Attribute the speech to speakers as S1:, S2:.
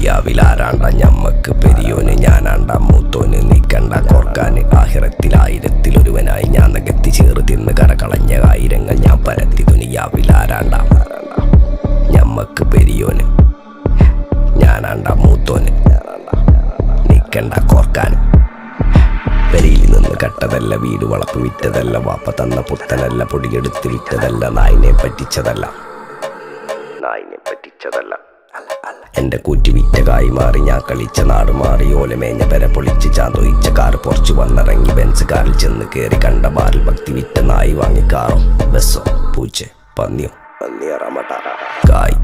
S1: ദുനിയാവിലാരാണ്ട ഞമ്മക്ക് പെരിയോന് ഞാനാണ്ട മൂത്തോന് നീക്കണ്ട കോർക്കാന് ആഹിറത്തിലായിരത്തിലൊരുവനായി ഞാൻ നകത്തി ചേറ് തിന്ന് കരകളഞ്ഞ ആയിരങ്ങൾ ഞാൻ പരത്തി ദുനിയാവിലാരാണ്ട ഞമ്മക്ക് പെരിയോന് ഞാനാണ്ട മൂത്തോന് നീക്കണ്ട കോർക്കാന് പെരിയിൽ നിന്ന് കട്ടതല്ല വീട് വളപ്പ് വിറ്റതല്ല വാപ്പ തന്ന പുത്തനല്ല പൊടിയെടുത്ത് വിറ്റതല്ല നായിനെ പറ്റിച്ചതല്ല എന്റെ കൂറ്റി വിറ്റ കായി മാറി ഞാൻ കളിച്ച നാട് മാറി ഓലമേഞ്ഞ പെര പൊളിച്ച് ചാന്തൊയിച്ച കാറ് പൊറച്ചു വന്നിറങ്ങി ബെൻസ് കാറിൽ ചെന്ന് കയറി കണ്ട ബാറിൽ ഭക്തി വിറ്റ നായി വാങ്ങി കാറോ ബസ്സോ പൂച്ച പന്നിയോ കായ്